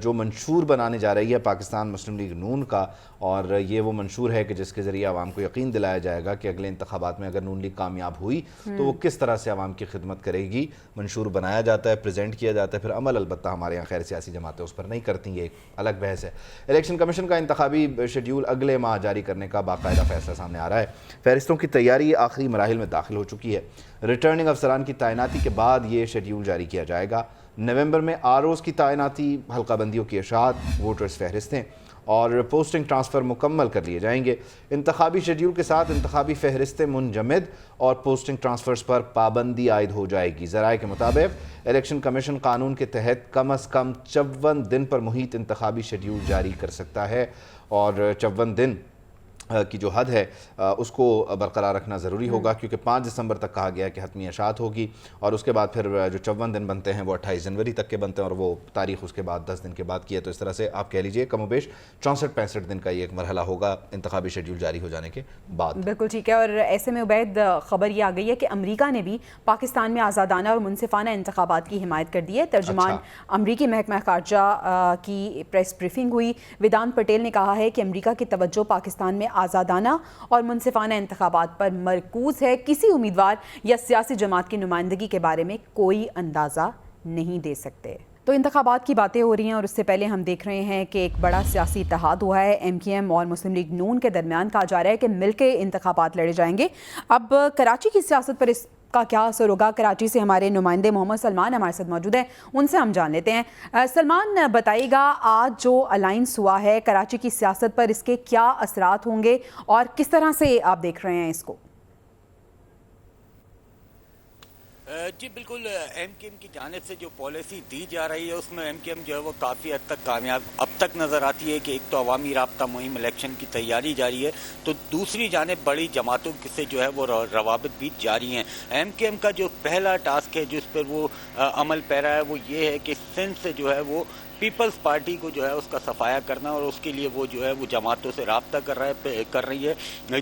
جو منشور بنانے جا رہی ہے پاکستان مسلم لیگ نون کا، اور یہ وہ منشور ہے کہ جس کے ذریعے عوام کو یقین دلایا جائے گا کہ اگلے انتخابات میں اگر نون لیگ کامیاب ہوئی تو وہ کس طرح سے عوام کی خدمت کرے گی۔ منشور بنایا جاتا ہے، پریزنٹ کیا جاتا ہے، پھر عمل البتہ ہمارے یہاں خیر سیاسی جماعتیں اس پر نہیں کرتی، یہ ایک الگ بحث ہے۔ الیکشن کمیشن کا انتخابی شیڈیول اگلے ماہ جاری کرنے کا باقاعدہ فیصلہ سامنے آ رہا ہے۔ فہرستوں کی تیاری آخری مراحل میں داخل ہو چکی ہے۔ ریٹرننگ افسران کی تعیناتی کے بعد یہ شیڈیول جاری کیا جائے گا۔ نومبر میں ROs کی تعیناتی، حلقہ بندیوں کی اشاعت، ووٹرز فہرستیں اور پوسٹنگ ٹرانسفر مکمل کر لیے جائیں گے۔ انتخابی شیڈیول کے ساتھ انتخابی فہرستیں منجمد اور پوسٹنگ ٹرانسفرز پر پابندی عائد ہو جائے گی۔ ذرائع کے مطابق الیکشن کمیشن قانون کے تحت کم از کم 54 دن پر محیط انتخابی شیڈیول جاری کر سکتا ہے، اور 54 دن کی جو حد ہے اس کو برقرار رکھنا ضروری ہوگا، کیونکہ 5 دسمبر تک کہا گیا ہے کہ حتمی اشاعت ہوگی، اور اس کے بعد پھر جو 54 دن بنتے ہیں وہ 28 جنوری تک کے بنتے ہیں، اور وہ تاریخ اس کے بعد 10 دن کے بعد کی ہے۔ تو اس طرح سے آپ کہہ لیجئے کم و بیش 64-65 دن کا یہ ایک مرحلہ ہوگا انتخابی شیڈیول جاری ہو جانے کے بعد۔ بالکل ٹھیک ہے، اور ایسے میں عبید خبر یہ آ گئی ہے کہ امریکہ نے بھی پاکستان میں آزادانہ اور منصفانہ انتخابات کی حمایت کر دی ہے۔ ترجمان امریکی محکمہ خارجہ کی پریس بریفنگ ہوئی۔ ویدانت پٹیل نے کہا ہے کہ امریکہ کی توجہ پاکستان میں آزادانہ اور منصفانہ انتخابات پر مرکوز ہے، کسی امیدوار یا سیاسی جماعت کی نمائندگی کے بارے میں کوئی اندازہ نہیں دے سکتے۔ تو انتخابات کی باتیں ہو رہی ہیں، اور اس سے پہلے ہم دیکھ رہے ہیں کہ ایک بڑا سیاسی اتحاد ہوا ہے MKM اور مسلم لیگ نون کے درمیان۔ کہا جا رہا ہے کہ مل کے انتخابات لڑے جائیں گے۔ اب کراچی کی سیاست پر اس کا کیا اثر ہوگا؟ کراچی سے ہمارے نمائندے محمد سلمان ہمارے ساتھ موجود ہیں، ان سے ہم جان لیتے ہیں۔ سلمان، بتائیے گا آج جو الائنس ہوا ہے کراچی کی سیاست پر، اس کے کیا اثرات ہوں گے اور کس طرح سے آپ دیکھ رہے ہیں اس کو؟ جی بالکل، MKM کی جانب سے جو پالیسی دی جا رہی ہے اس میں MKM جو ہے وہ کافی حد تک کامیاب اب تک نظر آتی ہے کہ ایک تو عوامی رابطہ مہم الیکشن کی تیاری جاری ہے، تو دوسری جانب بڑی جماعتوں سے جو ہے وہ روابط بھی جاری ہیں۔ MKM کا جو پہلا ٹاسک ہے جس پر وہ عمل پیرا ہے وہ یہ ہے کہ سندھ سے جو ہے وہ پیپلز پارٹی کو جو ہے اس کا صفایا کرنا، اور اس کے لیے وہ جو ہے وہ جماعتوں سے رابطہ کر رہی ہے۔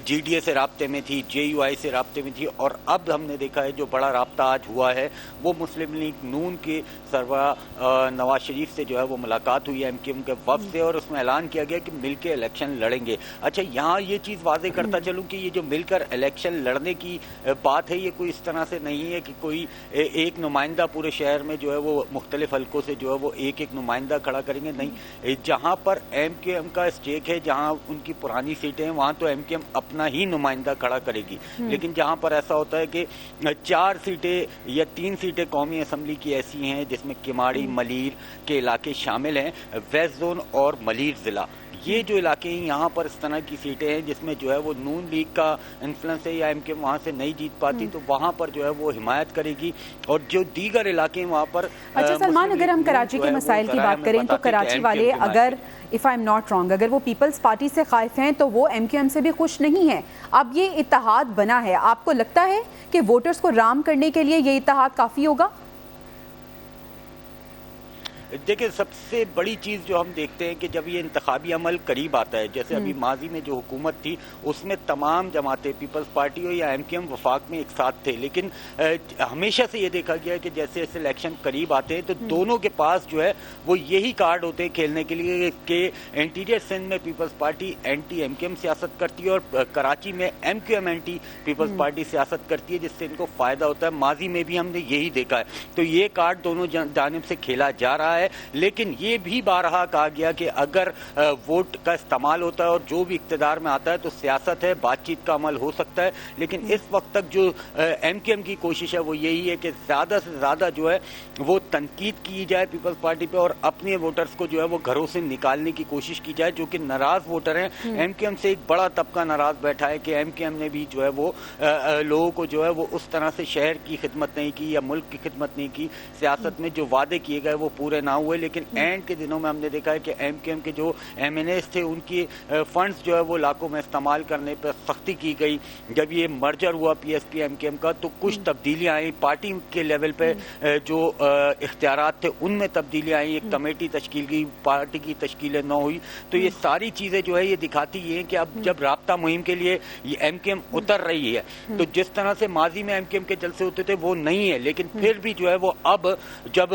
GDA سے رابطے میں تھی، JUI سے رابطے میں تھی، اور اب ہم نے دیکھا ہے جو بڑا رابطہ آج ہوا ہے وہ مسلم لیگ نون کے سربراہ نواز شریف سے جو ہے وہ ملاقات ہوئی ہے MKM کے وفد سے، اور اس میں اعلان کیا گیا کہ مل کے الیکشن لڑیں گے۔ اچھا، یہاں یہ چیز واضح کرتا چلوں کہ یہ جو مل کر الیکشن لڑنے کی بات ہے یہ کوئی اس طرح سے نہیں ہے کہ کوئی ایک نمائندہ پورے شہر میں جو ہے وہ مختلف حلقوں سے جو ہے وہ ایک نمائندہ کھڑا کریں گے، نہیں۔ جہاں پر MKM کا اسٹیک ہے، جہاں ان کی پرانی سیٹیں ہیں، وہاں تو MKM اپنا ہی نمائندہ کھڑا کرے گی، لیکن جہاں پر ایسا ہوتا ہے کہ 4 سیٹیں یا 3 سیٹیں قومی اسمبلی کی ایسی ہیں جس میں کماڑی ملیر کے علاقے شامل ہیں، ویسٹ زون اور ملیر ضلع، یہ جو علاقے ہیں یہاں پر اس طرح کی سیٹیں ہیں جس میں جو ہے وہ نون لیگ کا انفلوئنس ہے یا MKM وہاں سے نہیں جیت پاتی، تو وہاں پر جو ہے وہ حمایت کرے گی، اور جو دیگر علاقے ہیں وہاں پر۔ اچھا سلمان، اگر ہم کراچی کے مسائل کی بات کریں تو کراچی والے اگر if I'm not wrong اگر وہ پیپلز پارٹی سے خائف ہیں تو وہ MKM سے بھی خوش نہیں ہیں۔ اب یہ اتحاد بنا ہے، آپ کو لگتا ہے کہ ووٹرز کو رام کرنے کے لیے یہ اتحاد کافی ہوگا؟ دیکھیں، سب سے بڑی چیز جو ہم دیکھتے ہیں کہ جب یہ انتخابی عمل قریب آتا ہے، جیسے ابھی ماضی میں جو حکومت تھی اس میں تمام جماعتیں، پیپلز پارٹی ہو یا MKM، وفاق میں ایک ساتھ تھے، لیکن ہمیشہ سے یہ دیکھا گیا ہے کہ جیسے جیسے الیکشن قریب آتے ہیں تو دونوں کے پاس جو ہے وہ یہی کارڈ ہوتے ہیں کھیلنے کے لیے کہ انٹیریئر سندھ میں پیپلز پارٹی اینٹی MKM سیاست کرتی ہے اور کراچی میں MKM اینٹی پیپلز پارٹی سیاست کرتی ہے، جس سے ان کو فائدہ ہوتا ہے۔ ماضی میں بھی ہم نے یہی دیکھا ہے، تو یہ کارڈ دونوں جانب سے کھیلا جا رہا ہے، لیکن یہ بھی بارہا کہا گیا کہ اگر ووٹ کا استعمال ہوتا ہے اور جو بھی اقتدار میں آتا ہے تو سیاست ہے، بات چیت کا عمل ہو سکتا ہے، لیکن اس وقت تک جو MKM کی کوشش ہے وہ یہی ہے کہ زیادہ سے زیادہ جو ہے وہ تنقید کی جائے پیپلز پارٹی پہ، اور اپنے ووٹرز کو جو ہے وہ گھروں سے نکالنے کی کوشش کی جائے، جو کہ ناراض ووٹر ہیں۔ MKM سے ایک بڑا طبقہ ناراض بیٹھا ہے کہ MKM نے بھی جو ہے وہ لوگوں کو جو ہے وہ اس طرح سے شہر کی خدمت نہیں کی یا ملک کی خدمت نہیں کی، سیاست میں جو وعدے کیے گئے وہ پورے نہ ہوئے، لیکن اینڈ کے دنوں میں ہم نے دیکھا ہے کہ MKM کے جو MNAs تھے ان کی فنڈز جو ہے وہ علاقوں میں استعمال کرنے پر سختی کی گئی۔ جب یہ مرجر ہوا PSP MKM کا تو کچھ تبدیلیاں آئیں، پارٹی کے لیول پہ جو اختیارات تھے ان میں تبدیلیاں آئیں، ایک کمیٹی تشکیل کی، پارٹی کی تشکیل نہ ہوئی، تو یہ ساری چیزیں جو ہے یہ دکھاتی یہ ہیں کہ اب جب رابطہ مہم کے لیے یہ MKM اتر رہی ہے تو جس طرح سے ماضی میں MKM کے جلسے ہوتے تھے وہ نہیں ہے، لیکن پھر بھی جو ہے وہ اب جب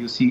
UC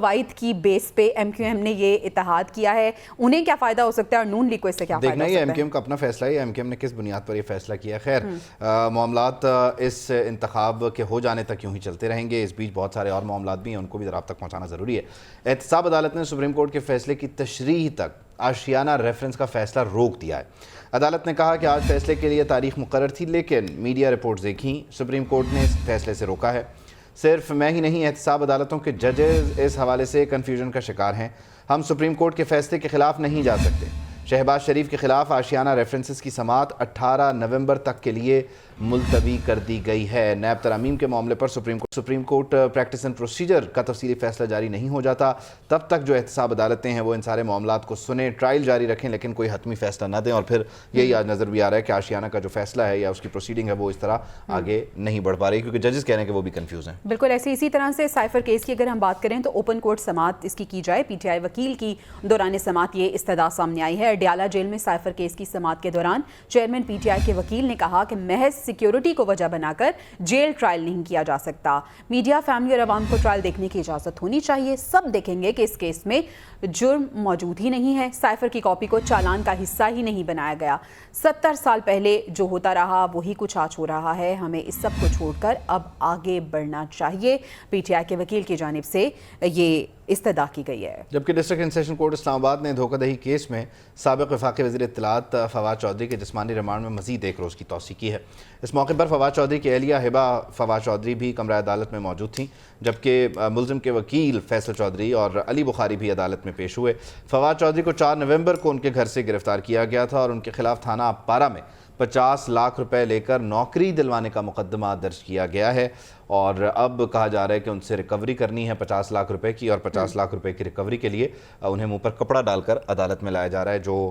فوائد کی بیس پہ ایم کیو ایم نے یہ اتحاد کیا ہے؟ انہیں کیا فائدہ ہو سکتا ہے اور نون لیگ کو اس سے کیا فائدہ دیکھنا ہو یہ سکتا ایم ہے؟ کیو ایم کا اپنا فیصلہ ہے، ایم کیو ایم نے کس بنیاد پر یہ فیصلہ کیا ہے. خیر معاملات اس انتخاب کے ہو جانے تک یوں ہی چلتے رہیں گے. اس بیچ بہت سارے اور معاملات بھی ہیں، ان کو بھی ذرا آپ تک پہنچانا ضروری ہے. احتساب عدالت نے سپریم کورٹ کے فیصلے کی تشریح تک آشیانہ ریفرنس کا فیصلہ روک دیا ہے. عدالت نے کہا کہ آج فیصلے کے لیے تاریخ مقرر تھی، لیکن میڈیا رپورٹس دیکھیں سپریم کورٹ نے اس فیصلے سے روکا ہے. صرف میں ہی نہیں، احتساب عدالتوں کے ججز اس حوالے سے کنفیوژن کا شکار ہیں. ہم سپریم کورٹ کے فیصلے کے خلاف نہیں جا سکتے. شہباز شریف کے خلاف آشیانہ ریفرنسز کی سماعت 18 نومبر تک کے لیے ملتوی کر دی گئی ہے. نیب ترامیم کے معاملے پر supreme court practice and procedure کا تفصیلی فیصلہ جاری نہیں ہو جاتا تب تک جو احتساب عدالتیں ہیں وہ ان سارے معاملات کو سنیں، ٹرائل جاری رکھیں، لیکن کوئی حتمی فیصلہ نہ دیں. اور پھر یہی آج نظر بھی آ رہا ہے کہ آشیانہ کا جو فیصلہ ہے یا اس کی پروسیڈنگ ہے وہ اس طرح آگے نہیں بڑھ پا رہی، کیونکہ ججز کہہ رہے ہیں کہ وہ بھی کنفیوز ہیں. بالکل ایسے اسی طرح سے سائفر کیس کی اگر ہم بات کریں تو اوپن کورٹ سماعت اس کی جائے. پی ٹی آئی وکیل کی دوران سماعت یہ استدعا سامنے آئی ہے. اڈیالہ جیل میں سائفر کیس کی سماعت کے دوران چیئرمین پی ٹی آئی کے وکیل نے کہا کہ محض سیکیورٹی کو وجہ بنا کر جیل ٹرائل نہیں کیا جا سکتا. میڈیا، فیملی اور عوام کو ٹرائل دیکھنے کی اجازت ہونی چاہیے. سب دیکھیں گے کہ اس کیس میں جرم موجود ہی نہیں ہے. سائفر کی کاپی کو چالان کا حصہ ہی نہیں بنایا گیا. 70 سال پہلے جو ہوتا رہا وہی کچھ آج ہو رہا ہے. ہمیں اس سب کو چھوڑ کر اب آگے بڑھنا چاہیے. پی ٹی آئی کے وکیل کی جانب سے یہ استدعا کی گئی ہے. جبکہ ڈسٹرکٹ اینڈ سیشن کورٹ اسلام آباد نے دھوکہ دہی کیس میں سابق وفاقی وزیر اطلاعات فواد چودھری کے جسمانی ریمانڈ میں مزید 1 روز کی توسیع کی ہے. اس موقع پر فواد چودھری کی اہلیہ ہبہ فواد چودھری بھی کمرہ عدالت میں موجود تھیں، جبکہ ملزم کے وکیل فیصل چودھری اور علی بخاری بھی عدالت میں پیش ہوئے. فواد چودھری کو 4 نومبر کو ان کے گھر سے گرفتار کیا گیا تھا اور ان کے خلاف تھانہ پارہ میں 50 لاکھ روپے لے کر نوکری دلوانے کا مقدمہ درج کیا گیا ہے. اور اب کہا جا رہا ہے کہ ان سے ریکوری کرنی ہے 50 لاکھ روپے کی، اور 50 لاکھ روپے کی ریکوری کے لیے انہیں منہ پر کپڑا ڈال کر عدالت میں لایا جا رہا ہے، جو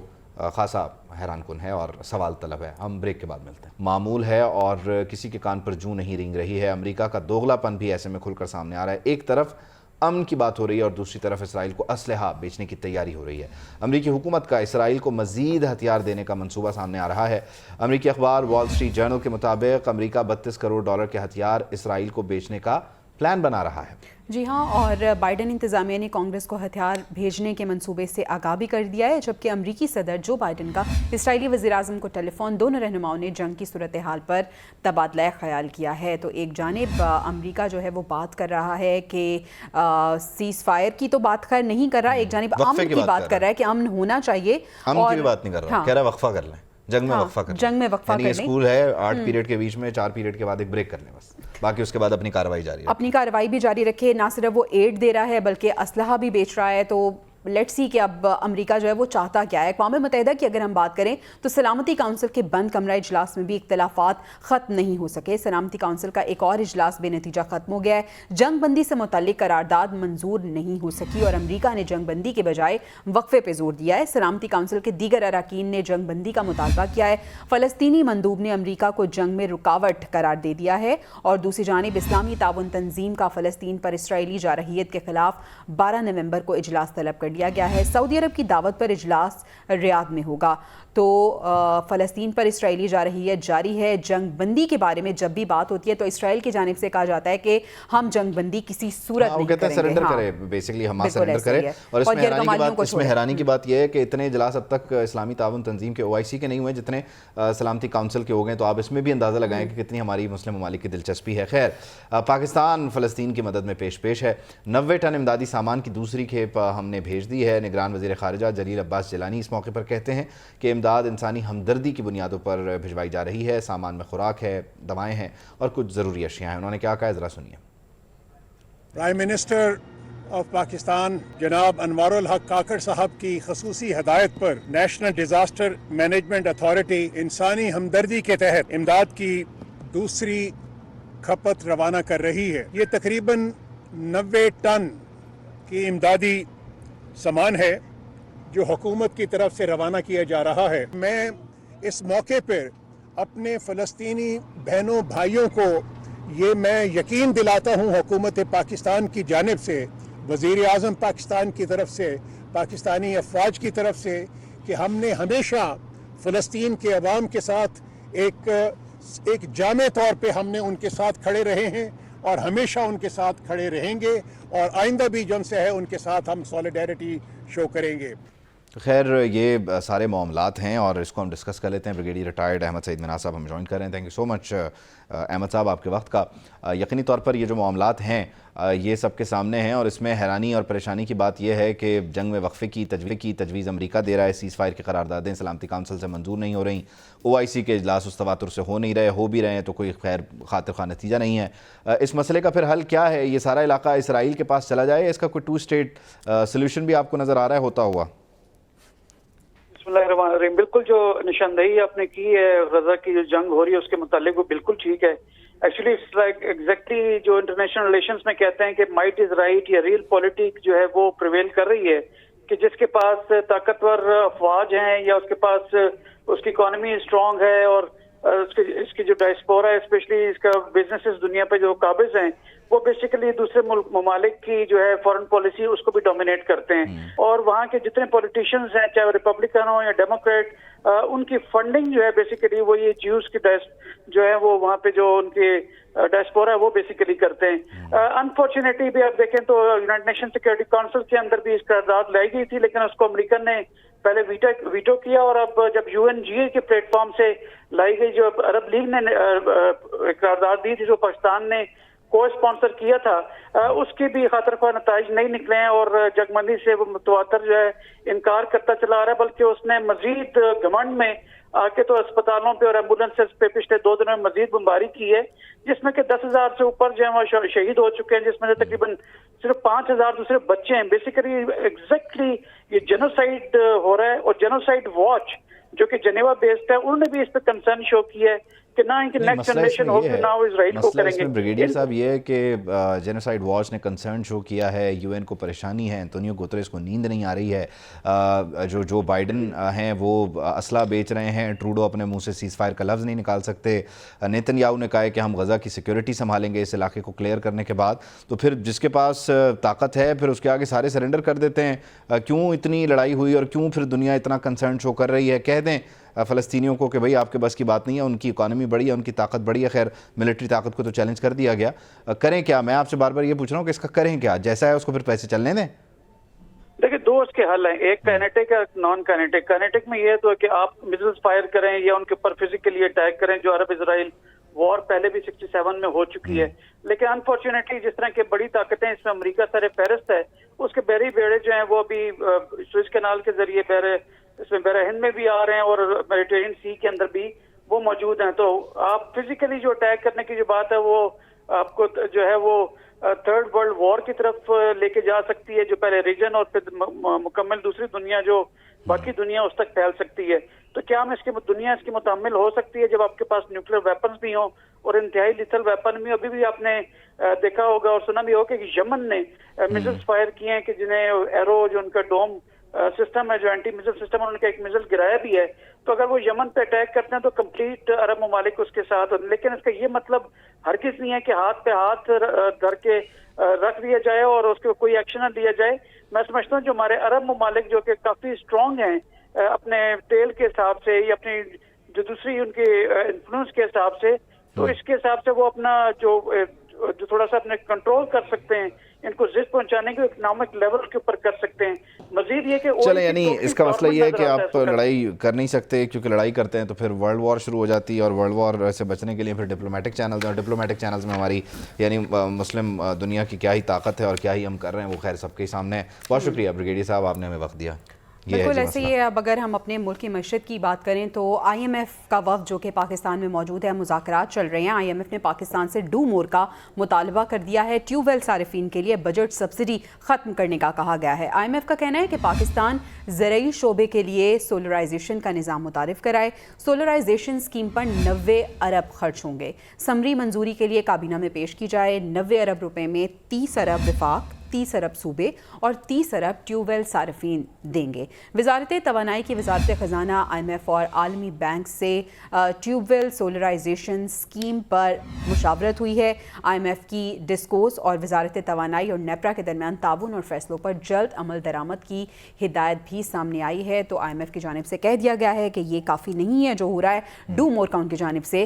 خاصا حیران کن ہے اور سوال طلب ہے. ہم بریک کے بعد ملتے ہیں. معمول ہے اور کسی کے کان پر جوں نہیں رینگ رہی ہے. امریکہ کا دوغلا پن بھی ایسے میں کھل کر سامنے آ رہا ہے. ایک طرف امن کی بات ہو رہی ہے اور دوسری طرف اسرائیل کو اسلحہ بیچنے کی تیاری ہو رہی ہے. امریکی حکومت کا اسرائیل کو مزید ہتھیار دینے کا منصوبہ سامنے آ رہا ہے. امریکی اخبار وال اسٹریٹ جرنل کے مطابق امریکہ 32 کروڑ ڈالر کے ہتھیار اسرائیل کو بیچنے کا پلان بنا رہا ہے. جی ہاں، اور بائیڈن انتظامیہ نے کانگریس کو ہتھیار بھیجنے کے منصوبے سے آگاہ بھی کر دیا ہے، جبکہ امریکی صدر جو بائیڈن کا اسرائیلی وزیراعظم کو ٹیلی فون دونوں رہنماؤں نے جنگ کی صورتحال پر تبادلہ خیال کیا ہے. تو ایک جانب امریکہ جو ہے وہ بات کر رہا ہے کہ سیز فائر کی تو بات خیر نہیں کر رہا، ایک جانب امن کی بات کر رہا ہے کہ امن ہونا چاہیے. امن کی بھی بات نہیں کر رہا، کہہ رہا ہے وقفہ کر لیں، جنگ میں وقفہ کر لیں. جنگ میں وقفہ کر لیں. اسکول ہے 8 پیریڈ کے بیچ میں 4 پیریڈ کے بعد ایک بریک کر لیں بس، باقی اس کے بعد اپنی کارروائی جاری رکھیں. اپنی کارروائی بھی جاری رکھے. نہ صرف وہ ایڈ دے رہا ہے بلکہ اسلحہ بھی بیچ رہا ہے. تو لیٹس سی کہ اب امریکہ جو ہے وہ چاہتا کیا ہے. اقوام متحدہ کی اگر ہم بات کریں تو سلامتی کونسل کے بند کمرہ اجلاس میں بھی اختلافات ختم نہیں ہو سکے. سلامتی کونسل کا ایک اور اجلاس بے نتیجہ ختم ہو گیا ہے. جنگ بندی سے متعلق قرارداد منظور نہیں ہو سکی اور امریکہ نے جنگ بندی کے بجائے وقفے پہ زور دیا ہے. سلامتی کونسل کے دیگر اراکین نے جنگ بندی کا مطالبہ کیا ہے. فلسطینی مندوب نے امریکہ کو جنگ میں رکاوٹ قرار دے دیا ہے. اور دوسری جانب اسلامی تعاون تنظیم کا فلسطین پر اسرائیلی جارحیت کے خلاف 12 نومبر کو اجلاس طلب کر لیا گیا ہے. سعودی عرب کی دعوت پر اجلاس ریاض میں ہوگا. تو فلسطین پر اسرائیلی جارحیت جاری ہے. جنگ بندی کے بارے میں جب بھی بات ہوتی ہے تو اسرائیل کی جانب سے کہا جاتا ہے کہ ہم جنگ بندی کسی صورت نہیں کریں گے. سرنڈر کرے، بیسیکلی حماس سرنڈر کرے. اور اس میں حیرانی کی بات یہ ہے کہ اتنے اجلاس اب تک اسلامی تعاون تنظیم کے OIC کے نہیں ہوئے جتنے سلامتی کونسل کے ہو گئے. تو آپ اس میں بھی اندازہ لگائیں کہ کتنی ہماری مسلم ممالک کی دلچسپی ہے. خیر، پاکستان فلسطین کی مدد میں پیش ہے. 90 ٹن امدادی سامان کی دوسری کھیپ ہم نے بھیج دی ہے. نگران وزیر خارجہ جلیل عباس جیلانی اس موقع پر کہتے ہیں کہ امداد انسانی ہمدردی کی بنیادوں پر بھجوائی جا رہی ہے. سامان میں خوراک ہے، دوائیں ہیں اور کچھ ضروری اشیاء ہیں. انہوں نے کیا کہا ہے ذرا سنیے. پرائم منسٹر آف پاکستان جناب انوار الحق کاکڑ صاحب کی خصوصی ہدایت پر نیشنل ڈیزاسٹر مینجمنٹ اتھارٹی انسانی ہمدردی کے تحت امداد کی دوسری کھپت روانہ کر رہی ہے. یہ تقریباً 90 ٹن کی امدادی سامان ہے جو حکومت کی طرف سے روانہ کیا جا رہا ہے. میں اس موقع پر اپنے فلسطینی بہنوں بھائیوں کو یہ میں یقین دلاتا ہوں حکومت پاکستان کی جانب سے، وزیر اعظم پاکستان کی طرف سے، پاکستانی افواج کی طرف سے، کہ ہم نے ہمیشہ فلسطین کے عوام کے ساتھ ایک جامع طور پہ ہم نے ان کے ساتھ کھڑے رہے ہیں اور ہمیشہ ان کے ساتھ کھڑے رہیں گے اور آئندہ بھی جو ان سے ہے ان کے ساتھ ہم سولیڈیرٹی شو کریں گے. خیر یہ سارے معاملات ہیں اور اس کو ہم ڈسکس کر لیتے ہیں. بریگیڈیئر ریٹائرڈ احمد سعید مناع صاحب ہم جوائن کر رہے ہیں. تھینک یو سو مچ احمد صاحب آپ کے وقت کا. یقینی طور پر یہ جو معاملات ہیں یہ سب کے سامنے ہیں اور اس میں حیرانی اور پریشانی کی بات یہ ہے کہ جنگ میں وقفے کی تجویز امریکہ دے رہا ہے. سیز فائر کی قراردادیں سلامتی کونسل سے منظور نہیں ہو رہی. OIC کے اجلاس اس تواتر سے ہو نہیں رہے, ہو بھی رہے ہیں تو کوئی خیر خاطر خواہ نتیجہ نہیں ہے. اس مسئلے کا پھر حل کیا ہے؟ یہ سارا علاقہ اسرائیل کے پاس چلا جائے, اس کا کوئی 2 اسٹیٹ سولوشن بھی آپ کو نظر آ رہا ہے ہوتا ہوا؟ بسم اللہ الرحمن الرحیم. بالکل جو نشاندہی آپ نے کی ہے غزہ کی جو جنگ ہو رہی ہے اس کے متعلق وہ بالکل ٹھیک ہے. ایکچولی اٹس لائک ایگزیکٹلی جو انٹرنیشنل ریلیشنز میں کہتے ہیں کہ مائٹ از رائٹ یا ریئل پولیٹک جو ہے وہ پریویل کر رہی ہے کہ جس کے پاس طاقتور افواج ہیں یا اس کے پاس اس کی اکانومی اسٹرانگ ہے اور اس کی جو ڈائسپورا ہے اسپیشلی اس کا بزنسز دنیا پہ جو قابض ہیں وہ بیسیکلی دوسرے ممالک کی جو ہے فورن پالیسی اس کو بھی ڈومینیٹ کرتے ہیں. اور وہاں کے جتنے پولیٹیشینز ہیں چاہے وہ ریپبلکن ہوں یا ڈیموکریٹ ان کی فنڈنگ جو ہے بیسیکلی وہ یہ جیوز کی جو ہے وہ وہاں پہ جو ان کے ڈائسپورا ہے وہ بیسیکلی کرتے ہیں. انفارچونیٹلی بھی آپ دیکھیں تو یونائیٹڈ نیشن سیکورٹی کونسل کے اندر بھی اس قرارداد لائی گئی تھی لیکن اس کو امریکن نے پہلے ویٹو کیا اور اب جب UNGA کے پلیٹ فارم سے لائی گئی جو عرب لیگ نے قرارداد دی تھی جو پاکستان نے کو اسپانسر کیا تھا اس کی بھی خاطر خواہ نتائج نہیں نکلے ہیں اور جگمندی سے وہ متواتر جو ہے انکار کرتا چلا آ رہا ہے بلکہ اس نے مزید گھمنڈ میں آ کے تو اسپتالوں پہ اور ایمبولینس پہ پچھلے 2 دنوں میں مزید بمباری کی ہے جس میں کہ 10,000 سے اوپر جو ہے وہ شہید ہو چکے ہیں جس میں سے تقریباً صرف 5,000 دوسرے بچے ہیں. بیسیکلی ایگزیکٹلی یہ جینوسائیڈ ہو رہا ہے اور جینوسائیڈ واچ جو کہ جنیوا بیسڈ ہے انہوں نے بھی اس پہ کنسرن شو کیا ہے کہ نہ ان کی نیکسٹ جنریشن ہو کہ نہ وہ اسرائیل کو کریں گے. بریگیڈیئر صاحب یہ ہے کہ جینوسائیڈ واچ نے کنسرن شو کیا ہے, UN کو پریشانی ہے, انتونیو گوتریس کو نیند نہیں آ رہی ہے, جو بائیڈن ہیں وہ اسلحہ بیچ رہے ہیں, ٹروڈو اپنے منہ سے سیز فائر کا لفظ نہیں نکال سکتے, نیتن یاہو نے کہا ہے کہ ہم غزہ کی سیکیورٹی سنبھالیں گے اس علاقے کو کلیئر کرنے کے بعد. تو پھر جس کے پاس طاقت ہے پھر اس کے آگے سارے سرنڈر کر دیتے ہیں. کیوں اتنی لڑائی ہوئی اور کیوں پھر دنیا اتنا کنسرن شو کر رہی ہے؟ کہہ دیں فلسطینیوں کو کہ بھئی آپ کے بس کی بات نہیں ہے, ان کی اکانومی بڑی ہے, ان کی طاقت بڑی ہے. خیر ملٹری طاقت کو تو چیلنج کر دیا گیا, کریں کیا؟ میں آپ سے بار بار یہ پوچھ رہا ہوں کہ اس کا کریں کیا؟ جیسا ہے اس کو پھر پیسے چلنے دیں. دیکھیں 2 اس کے حل ہیں, ایک کائنیٹک ہے نان کائنیٹک. کائنیٹک میں یہ تو کہ آپ میزائلز فائر کریں یا ان کے اوپر فزیکلی اٹیک کریں جو عرب اسرائیل وار پہلے بھی 67 میں ہو چکی ہے. لیکن انفارچونیٹلی جس طرح کی بڑی طاقتیں اس میں امریکہ سر فہرست ہے اس کے بحری بیڑے جو ہیں وہ ابھی سوئس کینال کے ذریعے اس میں بحر ہند میں بھی آ رہے ہیں اور میڈیٹرینین سی کے اندر بھی وہ موجود ہیں. تو آپ فزیکلی جو اٹیک کرنے کی جو بات ہے وہ آپ کو جو ہے وہ 3rd ورلڈ وار کی طرف لے کے جا سکتی ہے جو پہلے ریجن اور پھر مکمل دوسری دنیا جو باقی دنیا اس تک پھیل سکتی ہے. تو کیا ہم دنیا اس کی متحمل ہو سکتی ہے جب آپ کے پاس نیوکلیر ویپنز بھی ہوں اور انتہائی لیتھل ویپن بھی؟ ابھی بھی آپ نے دیکھا ہوگا اور سنا بھی ہوگا کہ یمن نے میزائلز فائر کیے ہیں کہ جنہیں ایرو جو ان کا ڈوم سسٹم ہے جو اینٹی میزائل سسٹم ان کا ایک میزائل گرایا بھی ہے. تو اگر وہ یمن پہ اٹیک کرتے ہیں تو کمپلیٹ عرب ممالک اس کے ساتھ, لیکن اس کا یہ مطلب ہرگز نہیں ہے کہ ہاتھ پہ ہاتھ دھر کے رکھ دیا جائے اور اس کے کوئی ایکشن نہ لیا جائے. میں سمجھتا ہوں جو ہمارے عرب ممالک جو کہ کافی اسٹرانگ ہیں اپنے تیل کے حساب سے یا اپنی جو دوسری ان کے انفلوئنس کے حساب سے, تو اس کے حساب سے وہ اپنا جو تھوڑا سا اپنے کنٹرول کر سکتے ہیں, ان کو زد پہنچانے کے اکنامک لیول کے اوپر کر سکتے ہیں. مزید یہ کہ چلیں یعنی اس کا مسئلہ یہ ہے کہ آپ لڑائی کر نہیں سکتے کیونکہ لڑائی کرتے ہیں تو پھر ورلڈ وار شروع ہو جاتی ہے اور ورلڈ وار سے بچنے کے لیے پھر ڈپلومیٹک چینلز ہیں اور ڈپلومیٹک چینلز میں ہماری یعنی مسلم دنیا کی کیا ہی طاقت ہے اور کیا ہی ہم کر رہے ہیں وہ خیر سب کے سامنے ہے. بہت شکریہ بریگیڈیئر صاحب آپ نے ہمیں وقت دیا. بالکل ایسے ہی ہے. اب اگر ہم اپنے ملک کی معیشت کی بات کریں تو IMF کا وفد جو کہ پاکستان میں موجود ہے, مذاکرات چل رہے ہیں. IMF نے پاکستان سے ڈو مور کا مطالبہ کر دیا ہے. ٹیوب ویل صارفین کے لیے بجٹ سبسڈی ختم کرنے کا کہا گیا ہے. IMF کا کہنا ہے کہ پاکستان زرعی شعبے کے لیے سولرائزیشن کا نظام متعارف کرائے. سولرائزیشن اسکیم پر 90 ارب خرچ ہوں گے. سمری منظوری کے لیے کابینہ میں پیش کی جائے. 90 ارب روپے میں 30 ارب وفاق, 30 ارب صوبے اور 30 ارب ٹیوب ویل صارفین دیں گے. وزارت توانائی کی وزارت خزانہ IMF اور عالمی بینک سے ٹیوب ویل سولرائزیشن اسکیم پر مشاورت ہوئی ہے. IMF کی ڈسکوس اور وزارت توانائی اور نیپرا کے درمیان تعاون اور فیصلوں پر جلد عمل درآمد کی ہدایت بھی سامنے آئی ہے. تو IMF کی جانب سے کہہ دیا گیا ہے کہ یہ کافی نہیں ہے جو ہو رہا ہے, ڈو مور کا ان کی جانب سے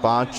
5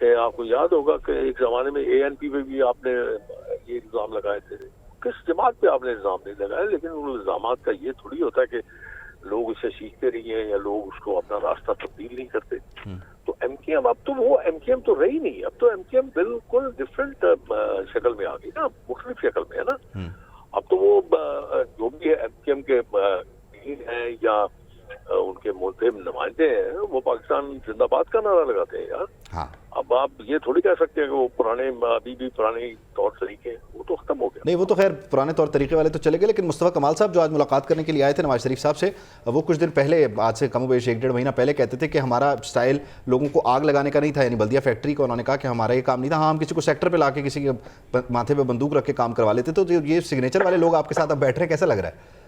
کہ آپ کو یاد ہوگا کہ ایک زمانے میں ANP پہ بھی آپ نے یہ الزام لگائے تھے. کس جماعت پہ آپ نے الزام نہیں لگائے, لیکن ان الزامات کا یہ تھوڑی ہوتا ہے کہ لوگ اسے سیکھتے نہیں ہیں یا لوگ اس کو اپنا راستہ تبدیل نہیں کرتے. تو MKM اب تو وہ MKM تو رہی نہیں, اب تو MKM بالکل ڈفرینٹ شکل میں آ گئی نا, مختلف شکل میں ہے نا. اب تو وہ جو بھی ہے MKM کے ہیں یا ان کے ملتہب نمائندے ہیں, وہ پاکستان زندہ باد کا نعرہ لگاتے ہیں یار. ہاں. اب آپ یہ تھوڑی کہہ سکتے ہیں کہ وہ پرانے ابھی بھی پرانے طور طریقے وہ تو ختم ہو گئے. نہیں, وہ تو خیر پرانے طور طریقے والے تو چلے گئے, لیکن مصطفیٰ کمال صاحب جو آج ملاقات کرنے کے لیے آئے تھے نواز شریف صاحب سے, وہ کچھ دن پہلے, آج سے کم و بیش 1-1.5 مہینہ پہلے کہتے تھے کہ ہمارا سٹائل لوگوں کو آگ لگانے کا نہیں تھا, یعنی بلدیہ فیکٹری کو انہوں نے کہا کہ ہمارا یہ کام نہیں تھا. ہاں, ہم کسی کو سیکٹر پہ لا کے کسی کے ماتھے پہ بندوق رکھ کے کام کروا لیتے. تو یہ سگنیچر والے لوگ آپ کے ساتھ اب بیٹھ رہے ہیں, کیسا لگ رہا ہے؟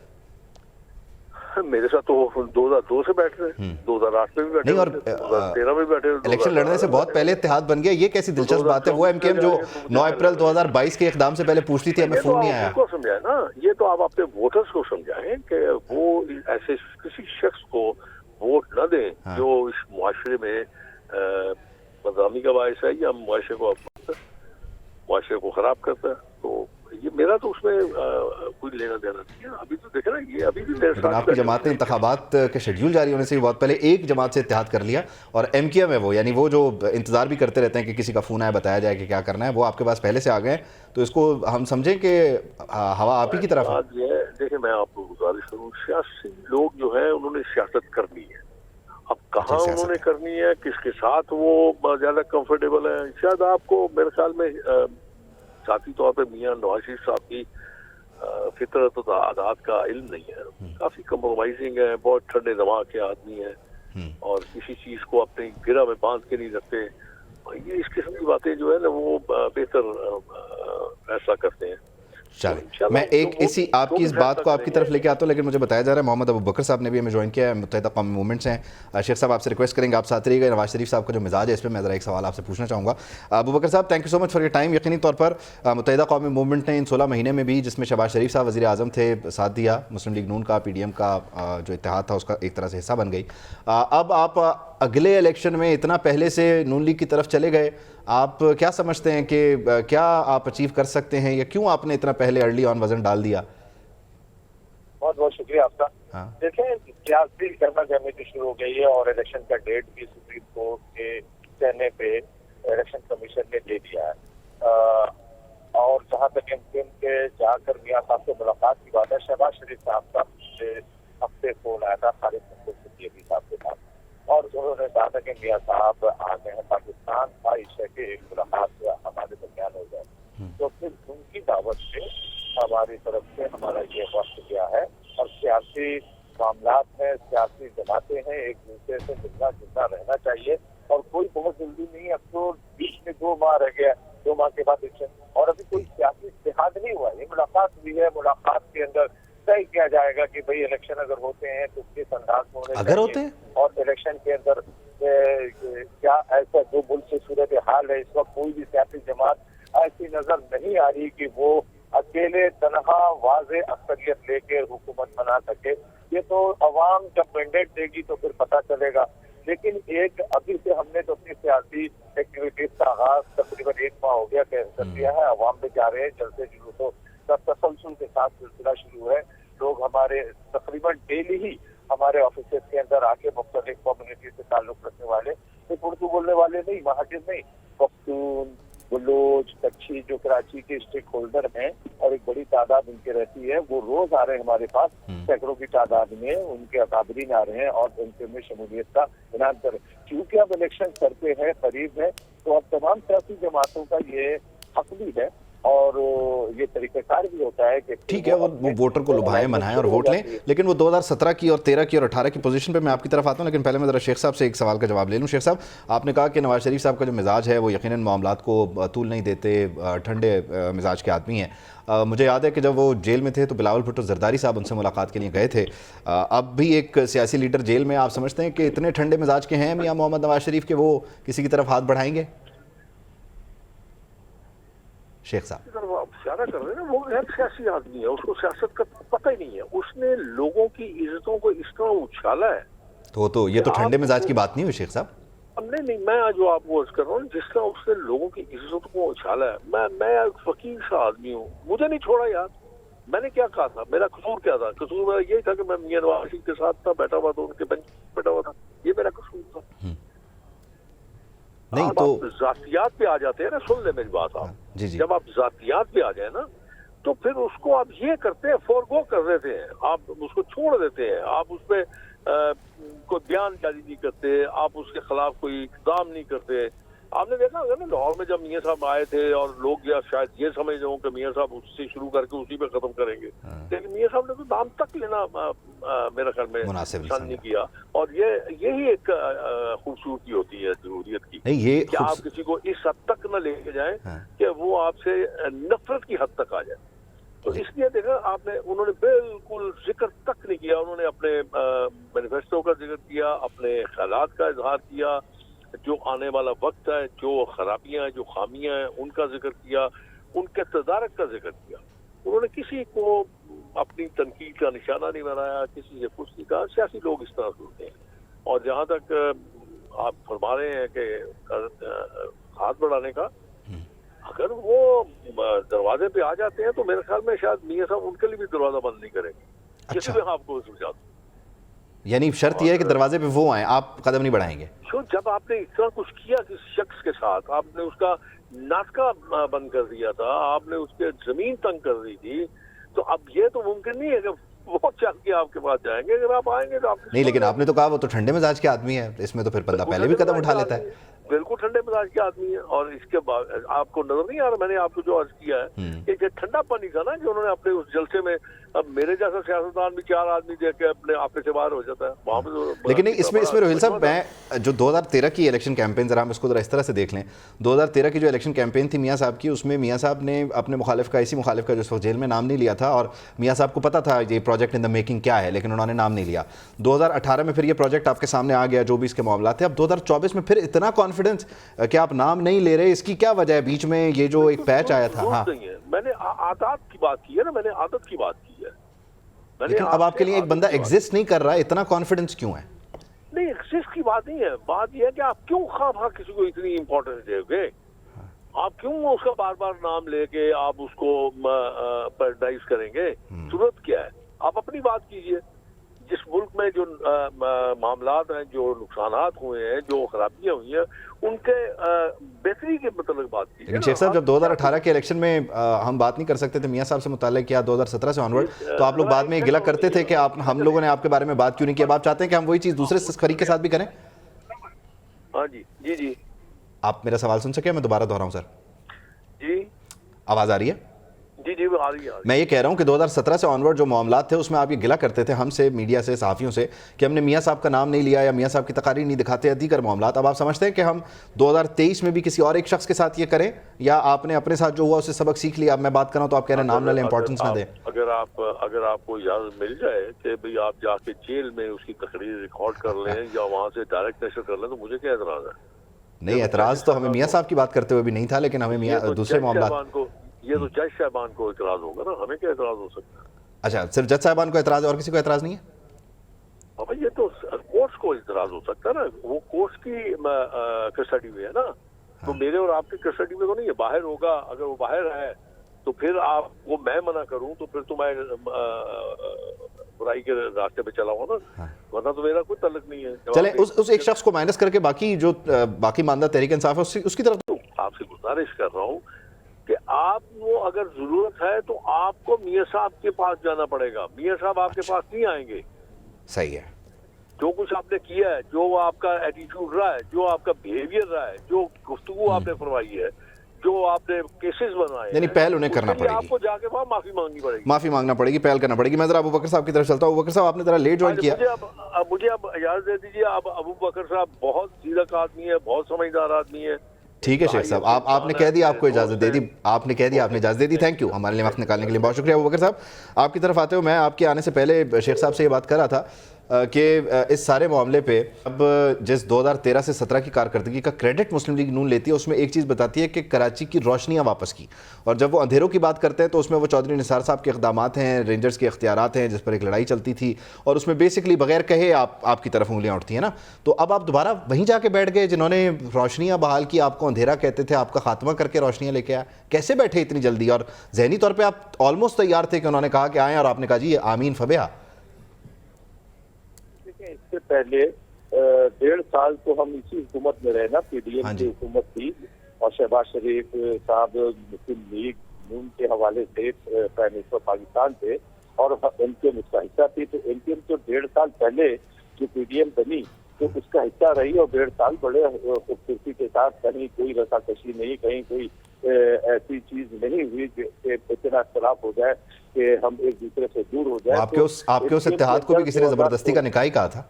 میرے ساتھ تو 2002 سے بیٹھ رہے ہیں, 2008 میں بھی بیٹھے, نہیں, اور 2013 میں بیٹھے, الیکشن لڑنے سے بہت پہلے اتحاد بن گیا. یہ کیسی دلچسپ بات ہے؟ وہ MKM جو 9 اپریل 2022 کے اقدام سے پہلے پوچھتی تھی ہمیں فون نہیں آیا. یہ تو آپ کو سمجھائیں نا, یہ تو آپ اپنے ووٹرز کو سمجھائیں کہ وہ ایسے کسی شخص کو ووٹ نہ دیں جو اس معاشرے میں بدنامی کا باعث ہے یا معاشرے کو خراب کرتا ہے. تو یہ میرا تو اس میں کوئی لینا دینا نہیں ہے. ابھی تو دیکھیں نا, یہ ابھی بھی میرے ساتھ آپ کی جماعت نے انتخابات کے شیڈیول جاری ہونے سے بھی بہت پہلے ایک جماعت سے اتحاد کر لیا, اور MKM ہے وہ, یعنی وہ جو انتظار بھی کرتے رہتے ہیں کہ کسی کا فون آئے بتایا جائے کہ کیا کرنا ہے, وہ آپ کے پاس پہلے سے آ گئے ہیں. تو اس کو ہم سمجھیں کہ ہوا آپ ہی کی طرف ہے. دیکھیں, میں آپ کو گزارش کروں, سیاسی لوگ جو ہیں انہوں نے سیاست کرنی ہے. اب کہاں انہوں نے کرنی ہے, کس کے ساتھ وہ زیادہ کمفرٹیبل ہے, شاید آپ کو میرے خیال میں ذاتی طور پہ میاں نواز شریف صاحب کی فطرت و عادات کا علم نہیں ہے. کافی کمپرومائزنگ ہے, بہت ٹھنڈے دماغ کے آدمی ہیں, اور کسی چیز کو اپنی گرہ میں باندھ کے نہیں رکھتے. یہ اس قسم کی باتیں جو ہے نا وہ بہتر فیصلہ کرتے ہیں. چلیں, میں ایک اسی آپ کی اس بات کو آپ کی طرف لے کے آتا ہوں, لیکن مجھے بتایا جا رہا ہے محمد ابو بکر صاحب نے بھی ہمیں جوائن کیا ہے, متحدہ قومی موومنٹ سے ہیں. شیخ صاحب آپ سے ریکویسٹ کریں گے آپ ساتھ رہیے گا. نواز شریف صاحب کا جو مزاج ہے اس پہ میں ذرا ایک سوال آپ سے پوچھنا چاہوں گا. ابو بکر صاحب, thank you so much for your time. یقینی طور پر متحدہ قومی موومنٹ نے ان 16 مہینے میں بھی, جس میں شہباز شریف صاحب وزیر اعظم تھے, ساتھ دیا, مسلم لیگ نون کا PDM کا جو اتحاد تھا اس کا ایک طرح سے حصہ بن گئی. اب آپ اگلے الیکشن میں اتنا پہلے سے نون لیگ کی طرف چلے گئے, آپ کیا سمجھتے ہیں کہ کیا آپ اچیو کر سکتے ہیں, یا کیوں آپ نے اتنا پہلے ارلی آن وزن ڈال دیا؟ بہت بہت شکریہ آپ کا. دیکھیں, سیاسی کرنا کمیٹی شروع ہو گئی ہے, اور الیکشن کا ڈیٹ بھی سپریم کورٹ کے کہنے پہ الیکشن کمیشن نے دے دیا ہے. اور جہاں تک MKM کے جا کر میاں صاحب سے ملاقات کی بات ہے, شہباز شریف صاحب کا ہفتے فون آیا تھا خالد صدیقی صاحب کے پاس, اور انہوں نے کہا تھا کہ میاں صاحب آ گئے ہیں پاکستان, خواہش ہے کہ ایک ملاقات ہمارے درمیان ہو جائے. تو پھر ان کی دعوت سے ہماری طرف سے ہمارا یہ وقت کیا ہے, اور سیاسی معاملات میں سیاسی جماعتیں ہیں, ایک دوسرے سے ملنا جلنا رہنا چاہیے, اور کوئی بہت جلدی نہیں. اب تو بیچ میں 2 ماہ رہ گیا, 2 ماہ کے بعد الیکشن, اور ابھی کوئی سیاسی اتحاد نہیں ہوا. یہ ملاقات ہوئی ہے, ملاقات کے اندر طے کیا جائے گا کہ بھئی الیکشن اگر ہوتے ہیں تو کس انداز میں ہونے اگر ہوتے ہیں, اور الیکشن کے اندر کیا ایسا جو ملک سے صورت حال ہے اس وقت کوئی بھی سیاسی جماعت ایسی نظر نہیں آ رہی کہ وہ اکیلے تنہا واضح اکثریت لے کے حکومت بنا سکے. یہ تو عوام جب مینڈیٹ دے گی تو پھر پتہ چلے گا. لیکن ایک ابھی سے ہم نے تو اپنی سیاسی ایکٹیویٹیز کا آغاز تقریباً 1 ماہ ہو گیا کر دیا ہے. عوام میں جا رہے ہیں, جلسے جلوسوں کا تسلسل کے ساتھ سلسلہ شروع ہے. لوگ ہمارے تقریباً ڈیلی ہی ہمارے آفیسز کے اندر آ کے مختلف کمیونٹی سے تعلق رکھنے والے, صرف اردو بولنے والے نہیں, مہاجر نہیں, پختون, بلوچ, کچھی, جو کراچی کے اسٹیک ہولڈر ہیں, اور ایک بڑی تعداد ان کے رہتی ہے, وہ روز آ رہے ہیں ہمارے پاس, سینکڑوں کی تعداد میں ان کے اکابرین آ رہے ہیں, اور ان کے میں شمولیت کا اعلان کریں. کیونکہ اب الیکشن کرتے ہیں, قریب ہے, تو اب تمام سیاسی جماعتوں کا یہ حق بھی ہے, اور یہ طریقہ کار بھی ہوتا ہے کہ ٹھیک ہے وہ ووٹر کو لبھائیں, منائیں اور ووٹ لیں. لیکن وہ 2017 کی اور 13 کی اور 18 کی پوزیشن پہ میں آپ کی طرف آتا ہوں, لیکن پہلے میں ذرا شیخ صاحب سے ایک سوال کا جواب لے لوں. شیخ صاحب, آپ نے کہا کہ نواز شریف صاحب کا جو مزاج ہے وہ یقیناً معاملات کو طول نہیں دیتے, ٹھنڈے مزاج کے آدمی ہیں. مجھے یاد ہے کہ جب وہ جیل میں تھے تو بلاول بھٹو زرداری صاحب ان سے ملاقات کے لیے گئے تھے. اب بھی ایک سیاسی لیڈر جیل میں, آپ سمجھتے ہیں کہ اتنے ٹھنڈے مزاج کے ہیں میاں محمد نواز شریف کے وہ کسی کی طرف ہاتھ بڑھائیں گے؟ شیخ صاحب اشارہ کر رہے ہیں نا, وہ غیر سیاسی آدمی ہے, اس کو سیاست کا پتہ ہی نہیں ہے. اس نے لوگوں کی عزتوں کو اس طرح اچھالا ہے. تو یہ تو ٹھنڈے مزاج کی بات نہیں ہوئی شیخ صاحب. نہیں میں جو آپ کو عرض کر رہا ہوں جس طرح اس نے لوگوں کی عزت کو اچھالا ہے. میں ایک فقیر سا آدمی ہوں, مجھے نہیں چھوڑا یار. میں نے کیا کہا تھا, میرا قصور کیا تھا؟ قصور میرا یہی تھا کہ میں میاں نواز شریف کے ساتھ تھا, بیٹھا ہوا تھا, ان کے بینچ بیٹھا ہوا تھا. یہ میرا قصور تھا. نہیں آپ تو ذاتیات پہ آ جاتے ہیں نا, سن لیں میری بات آپ. جی جی جب آپ ذاتیات پہ آ جائیں نا تو پھر اس کو آپ یہ کرتے ہیں, فورگو کر دیتے ہیں, آپ اس کو چھوڑ دیتے ہیں, آپ اس پہ کوئی بیان جاری نہیں کرتے, آپ اس کے خلاف کوئی اقدام نہیں کرتے. آپ نے دیکھا ہوگا نا لاہور میں جب میاں صاحب آئے تھے اور لوگ شاید یہ سمجھ رہے ہوں کہ میاں صاحب اس سے شروع کر کے اسی پہ ختم کریں گے, لیکن میاں صاحب نے تو نام تک لینا میرا خیال میں مناسب نہیں کیا. اور یہی ایک خوبصورتی ہوتی ہے جمہوریت کی, کہ آپ کسی کو اس حد تک نہ لے کے جائیں کہ وہ آپ سے نفرت کی حد تک آ جائے. تو اس لیے دیکھا آپ نے, انہوں نے بالکل ذکر تک نہیں کیا. انہوں نے اپنے مینیفیسٹو کا ذکر کیا, اپنے خیالات کا اظہار کیا, جو آنے والا وقت ہے, جو خرابیاں ہیں, جو خامیاں ہیں, ان کا ذکر کیا, ان کے تدارک کا ذکر کیا. انہوں نے کسی کو اپنی تنقید کا نشانہ نہیں بنایا, کسی سے کچھ نہیں کہا. سیاسی لوگ اس طرح سنتے ہیں. اور جہاں تک آپ فرما رہے ہیں کہ ہاتھ بڑھانے کا, اگر وہ دروازے پہ آ جاتے ہیں تو میرے خیال میں شاید میاں صاحب ان کے لیے بھی دروازہ بند نہیں کریں گے. کسی بھی آپ کو سمجھا دوں, یعنی شرط یہ ہے کہ دروازے پہ وہ آئیں, آپ قدم نہیں بڑھائیں گے. جب آپ نے اتنا کچھ کیا کسی شخص کے ساتھ, آپ نے اس کا ناطقہ بند کر دیا تھا, آپ نے اس کے زمین تنگ کر دی تھی, تو اب یہ تو ممکن نہیں ہے کہ وہ چل کے آپ کے پاس جائیں گے. اگر آپ آئیں گے تو آپ نہیں, لیکن آپ نے تو کہا وہ تو ٹھنڈے مزاج کے آدمی ہے, اس میں تو پھر بندہ پہلے بھی قدم اٹھا لیتا ہے. بالکل ٹھنڈے مزاج کے آدمی ہے. اور اس کے بعد آپ کو نظر نہیں آ رہا, میں نے آپ کو جو عرض کیا ہے کہ جو ٹھنڈا پانی تھا نا جو انہوں نے اپنے اس جلسے میں, اب میرے جیسا سیاستدان بھی 4 آدمی دیکھ کے اپنے آپ سے باہر ہو جاتا ہے وہاں پہ. لیکن اس میں روہیل صاحب, میں جو 2013 کی الیکشن کیمپین, ذرا ہم اس کو ذرا اس طرح سے دیکھ لیں. 2013 کی جو الیکشن کیمپین تھی میاں صاحب کی, اس میں میاں صاحب نے اپنے مخالف کا, اسی مخالف کا جو اس وقت جیل میں, نام نہیں لیا تھا, اور میاں صاحب کو پتا تھا یہ پروجیکٹ ان دا میکنگ کیا ہے, لیکن انہوں نے نام نہیں لیا. 2018 میں پھر یہ پروجیکٹ آپ کے سامنے آ گیا, جو بھی اس کے معاملات ہیں. اب 2024 میں پھر اتنا کانفیڈنس کہ آپ نام نہیں لے رہے, اس کی کیا وجہ ہے؟ بیچ میں یہ جو ایک پیچ آیا تھا. ہاں, میں نے عادات کی بات کی ہے نا, میں نے عادت کی بات کی ہے. لیکن اب آپ کے لیے ایک بندہ ایگزسٹ نہیں کر رہا, اتنا کانفیڈنس کیوں ہے؟ نہیں, ایگزسٹ کی بات نہیں ہے. بات یہ ہے کہ آپ کیوں خواہ کسی کو اتنی امپورٹنس دے گے, آپ کیوں اس کا بار بار نام لے کے آپ اس کو پیراڈائز کریں گے؟ ضرورت کیا ہے؟ آپ اپنی بات کیجئے. جس ملک میں جو معاملات ہیں, جو نقصانات ہوئے ہیں, جو خرابیاں ہوئی ہیں, ان کے بہتری کے متعلق بات کی. لیکن شیخ صاحب, جب 2018 کے الیکشن میں ہم بات نہیں کر سکتے تھے میاں صاحب سے متعلق, کیا 2017 سے آنورڈ, تو آپ لوگ بعد میں گلہ کرتے تھے کہ ہم لوگوں نے آپ کے بارے میں بات کیوں نہیں کی. اب آپ چاہتے ہیں کہ ہم وہی چیز دوسرے فریق کے ساتھ بھی کریں؟ ہاں جی جی جی. آپ میرا سوال سن سکے؟ میں دوبارہ دہراؤں سر. جی, آواز آ رہی ہے؟ جی جی آ رہی ہے. میں یہ کہہ رہا ہوں کہ 2017 سے آنورڈ جو معاملات تھے, اس میں آپ یہ گلہ کرتے تھے ہم سے, میڈیا سے, صحافیوں سے, کہ ہم نے میاں صاحب کا نام نہیں لیا یا میاں صاحب کی تقاریر نہیں دکھاتے, دیگر معاملات. اب آپ سمجھتے ہیں کہ ہم 2023 میں بھی کسی اور ایک شخص کے ساتھ یہ کریں, یا آپ نے اپنے ساتھ جو ہوا اسے سبق سیکھ لیا؟ اب میں بات کر رہا ہوں تو آپ کہہ رہے ہیں نام نہ لیں, امپورٹنس نہ دیں. اگر آپ کو اجازت مل جائے کہ بھئی آپ جا کے جیل میں اس کی تقریر ریکارڈ کر لیں یا وہاں سے ڈائریکٹ نشر کر لیں, تو مجھے کیا اعتراض ہے؟ نہیں, اعتراض تو ہمیں میاں صاحب کی بات کرتے ہوئے بھی نہیں تھا, لیکن ہمیں میاں دوسرے معاملات, یہ تو جج صاحبان کو اعتراض ہوگا نا, ہمیں کیا اعتراض ہو سکتا ہے؟ اچھا, صرف جج صاحبان کو اعتراض ہے اور کسی کو اعتراض نہیں ہے؟ اب یہ تو کورٹس کو اعتراض ہو سکتا ہے نا, وہ کورٹس کی کسٹڈی میں ہے نا, تو میرے اور آپ کی کسٹڈی میں تو نہیں ہے. باہر ہوگا, اگر وہ باہر ہے تو پھر آپ کو میں منع کروں تو پھر تو میں برائی کے راستے پہ چلا ہوں نا, ورنہ تو میرا کوئی تعلق نہیں ہے. چلیں اس ایک شخص کو مائنس کر کے باقی جو باقی ماندہ تحریک انصاف ہے اس کی طرف آپ سے گزارش کر رہا ہوں کہ آپ کو اگر ضرورت ہے تو آپ کو میاں صاحب کے پاس جانا پڑے گا. میاں صاحب آپ کے پاس نہیں آئیں گے. صحیح ہے. جو کچھ آپ نے کیا ہے, جو آپ کا ایٹیٹیوڈ رہا ہے, جو آپ کا بیہیویئر رہا ہے, جو گفتگو آپ نے فرمائی ہے, جو آپ نے کیسز بنائے, یعنی پہل انہیں کرنا پڑے گی. آپ کو جا کے وہاں معافی مانگنی پڑے گی. معافی مانگنا پڑے گی, پہل کرنا پڑے گی. میں ذرا ابوبکر صاحب کی طرف چلتا ہوں. ابوبکر صاحب, آپ نے ذرا لیٹ جوائن کیا. مجھے اب اجازت دے دیجیے. اب ابوبکر صاحب بہت سیدھا آدمی ہے, بہت سمجھدار آدمی ہے. ٹھیک ہے شیخ صاحب, آپ نے کہہ دیا, آپ کو اجازت دے دی, آپ نے کہہ دیا, آپ نے اجازت دے دی. تھینک یو ہمارے لیے وقت نکالنے کے لیے, بہت شکریہ ابوبکر صاحب. آپ کی طرف آتے ہو, میں آپ کے آنے سے پہلے شیخ صاحب سے یہ بات کر رہا تھا کہ اس سارے معاملے پہ اب جس 2013 سے 17 کی کارکردگی کا کریڈٹ مسلم لیگ نون لیتی ہے، اس میں ایک چیز بتاتی ہے کہ کراچی کی روشنیاں واپس کی، اور جب وہ اندھیروں کی بات کرتے ہیں تو اس میں وہ چودھری نثار صاحب کے اقدامات ہیں، رینجرز کے اختیارات ہیں جس پر ایک لڑائی چلتی تھی، اور اس میں بیسکلی بغیر کہے آپ کی طرف انگلیاں اٹھتی ہیں نا. تو اب آپ دوبارہ وہیں جا کے بیٹھ گئے جنہوں نے روشنیاں بحال کی، آپ کو اندھیرا کہتے تھے، آپ کا خاتمہ کر کے روشنیاں لے کے آیا. کیسے بیٹھے اتنی جلدی؟ اور ذہنی طور پہ آپ آلموسٹ تیار تھے کہ انہوں نے کہا کہ آئیں، اور آپ نے کہا جی آمین فبہا. اس سے پہلے 1.5 سال تو ہم اسی حکومت میں رہے نا، پی ڈی ایم کی حکومت تھی، اور شہباز شریف صاحب مسلم لیگ نون کے حوالے سے پرائم منسٹر پاکستان تھے، اور ایم کیو ایم اس کا حصہ تھی. تو ایم کیو ایم تو 1.5 سال پہلے جو پی ڈی ایم بنی تو اس کا حصہ رہی، اور 1.5 سال بڑے خوبصورتی کے ساتھ کہیں کوئی رساکشی نہیں، کہیں کوئی ایسی چیز نہیں ہوئی کہ اتنا اختلاف ہو جائے کہ ہم ایک دوسرے سے دور ہو جائے. آپ کے اس اتحاد کو بھی کسی نے زبردستی کا نکاح ہی کہا تھا؟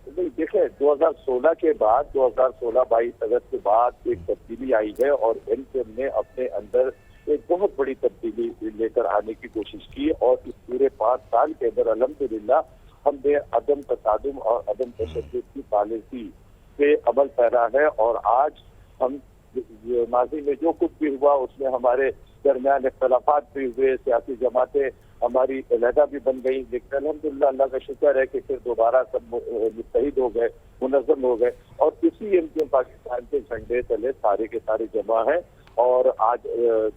نہیں، دیکھیں 2016 کے بعد 2016-22 اگست کے بعد ایک تبدیلی آئی ہے، اور ایم کیو ایم نے اپنے اندر ایک بہت بڑی تبدیلی لے کر آنے کی کوشش کی، اور اس پورے 5 سال کے اندر الحمدللہ ہم نے عدم تصادم اور عدم تشدد کی پالیسی پہ عمل پیرا ہے. اور آج ہم ماضی میں جو کچھ بھی ہوا اس میں ہمارے درمیان اختلافات بھی ہوئے، سیاسی جماعتیں ہماری علیحدہ بھی بن گئی، لیکن الحمدللہ اللہ کا شکر ہے کہ پھر دوبارہ سب متحد ہو گئے، منظم ہو گئے، اور اسی ایم کیو ایم پاکستان کے جھنڈے تلے سارے کے سارے جمع ہیں. اور آج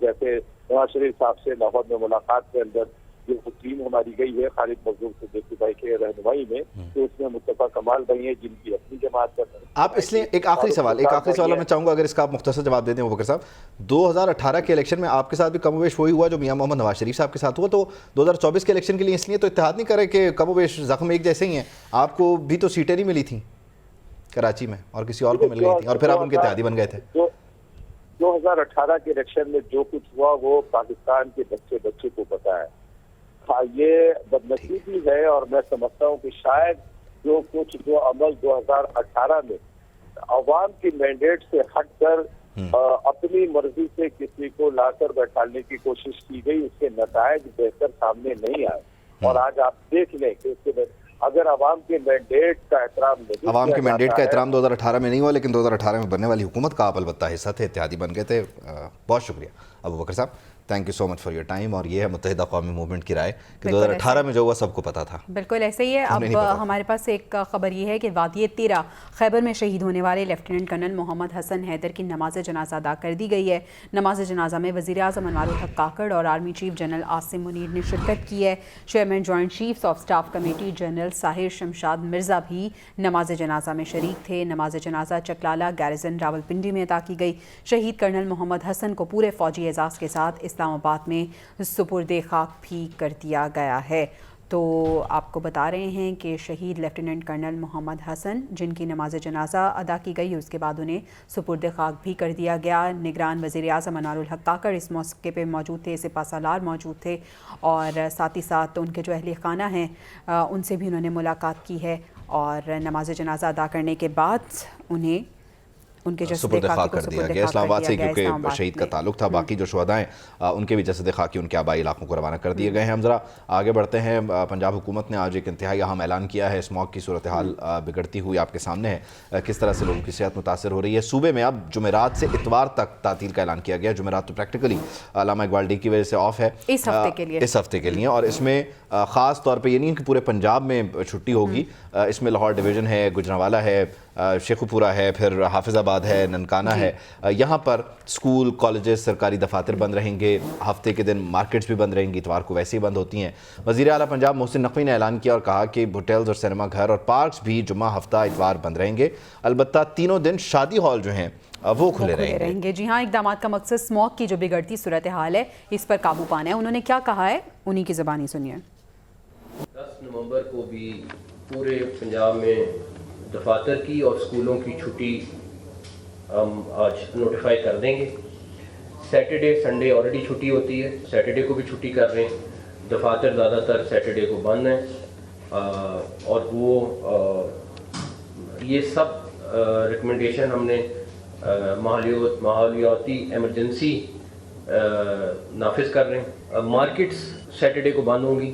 جیسے نواز شریف صاحب سے لاہور میں ملاقات کے اندر جو ٹیم ہماری گئی ہے خالد مخدوم صدیقی بھائی کے رہنمائی میں، تو اس میں مصطفیٰ کمال بھائی ہیں جن کی اپنی جماعت کا. آپ اس لیے ایک آخری سوال میں چاہوں گا اگر اس کا آپ مختصر جواب دے دیں ابوبکر صاحب. 2018 کے الیکشن میں آپ کے ساتھ بھی کم و بیش وہی ہوا جو میاں محمد نواز شریف صاحب کے ساتھ ہوا، تو 2024 کے الیکشن کے لیے اس لیے تو اتحاد نہیں کرے کہ کم و بیش زخم ایک جیسے ہی ہیں؟ آپ کو بھی تو سیٹیں نہیں ملی تھیں کراچی میں، اور کسی اور کو مل گئی تھیں، اور پھر آپ ان کے اتحادی بن گئے تھے. 2018 کے الیکشن میں جو کچھ ہوا وہ پاکستان کے بچے کو پتا ہے. یہ بدنصیبی ہے، اور میں سمجھتا ہوں کہ شاید جو عمل 2018 میں عوام کی مینڈیٹ سے ہٹ کر اپنی مرضی سے کسی کو لا کر بیٹھانے کی کوشش کی گئی، اس کے نتائج بہتر سامنے نہیں آئے. اور آج آپ دیکھ لیں کہ اس کے اگر عوام کے مینڈیٹ کا احترام نہیں، عوام کے مینڈیٹ کا احترام 2018 میں نہیں ہوا، لیکن 2018 میں بننے والی حکومت کا آپ البتہ حصہ تھے، اتحادی بن گئے تھے. بہت شکریہ ابوبکر صاحب، thank you so much for your time. اور یہ ہے متحدہ قومی موومنٹ کی رائے کہ 2018 میں جو ہوا سب کو پتا تھا. بالکل ایسا ہی ہے. اب ہمارے پاس ایک خبر یہ ہے کہ وادی تیرا خیبر میں شہید ہونے والے لیفٹیننٹ کرنل محمد حسن حیدر کی نماز جنازہ ادا کر دی گئی ہے. نماز جنازہ میں وزیر اعظم انوار الحق کاکڑ اور army chief general Asim Munir نے شرکت کی ہے. Chairman joint chiefs of staff committee general Sahir Shamshad Mirza بھی نماز جنازہ میں شریک تھے. نماز جنازہ چکلالہ گیرزن راولپنڈی میں ادا کی گئی. شہید کرنل محمد حسن کو پورے فوجی اعزاز کے ساتھ اسلام آباد میں سپرد خاک بھی کر دیا گیا ہے. تو آپ کو بتا رہے ہیں کہ شہید لیفٹیننٹ کرنل محمد حسن جن کی نماز جنازہ ادا کی گئی، اس کے بعد انہیں سپرد خاک بھی کر دیا گیا. نگران وزیر اعظم انوار الحق کاکڑ اس موقع پہ موجود تھے، سپہ سالار موجود تھے، اور ساتھ ہی ساتھ ان کے جو اہل خانہ ہیں ان سے بھی انہوں نے ملاقات کی ہے، اور نماز جنازہ ادا کرنے کے بعد انہیں ان کے جسد خاکی کر دیا گیا. اسلام آباد سے کیونکہ شہید کا تعلق تھا، باقی جو شہداء ہیں ان کے بھی جسد خاکی ان کے آبائی علاقوں کو روانہ کر دیے گئے ہیں. ہم ذرا آگے بڑھتے ہیں. پنجاب حکومت نے آج ایک انتہائی اہم اعلان کیا ہے. اسموگ کی صورتحال بگڑتی ہوئی آپ کے سامنے ہے، کس طرح سے لوگوں کی صحت متاثر ہو رہی ہے. صوبے میں اب جمعرات سے اتوار تک تعطیل کا اعلان کیا گیا. جمعرات تو پریکٹیکلی علامہ اقبال ڈے کی وجہ سے آف ہے اس ہفتے کے لیے، اور اس میں خاص طور پہ یہ نہیں کہ پورے پنجاب میں چھٹی ہوگی. اس میں لاہور ڈویژن ہے، گجرانوالہ ہے، شیخو پورہ ہے، پھر حافظ آباد ہے، ننکانہ ہے. یہاں پر سکول، کالجز، سرکاری دفاتر بند رہیں گے. ہفتے کے دن مارکیٹس بھی بند رہیں گی، اتوار کو ویسے ہی بند ہوتی ہیں. وزیر اعلیٰ پنجاب محسن نقوی نے اعلان کیا اور کہا کہ ہوٹلز اور سینما گھر اور پارکس بھی جمعہ ہفتہ اتوار بند رہیں گے. البتہ تینوں دن شادی ہال جو ہیں وہ کھلے رہیں گے. جی ہاں، اقدامات کا مقصد اسموگ کی جو بگڑتی صورتحال ہے اس پر قابو پانا ہے. انہوں نے کیا کہا ہے، انہی کی زبانی سنیے. 10 نومبر کو بھی پورے پنجاب میں دفاتر کی اور اسکولوں کی چھٹی ہم آج نوٹیفائی کر دیں گے. سیٹرڈے سنڈے آلریڈی چھٹی ہوتی ہے، سیٹرڈے کو بھی چھٹی کر رہے ہیں. دفاتر زیادہ تر سیٹرڈے کو بند ہیں، اور وہ یہ سب ریکمنڈیشن ہم نے ماحولیاتی ایمرجنسی نافذ کر رہے ہیں. مارکیٹس سیٹرڈے کو بند ہوں گی،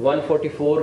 144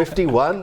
51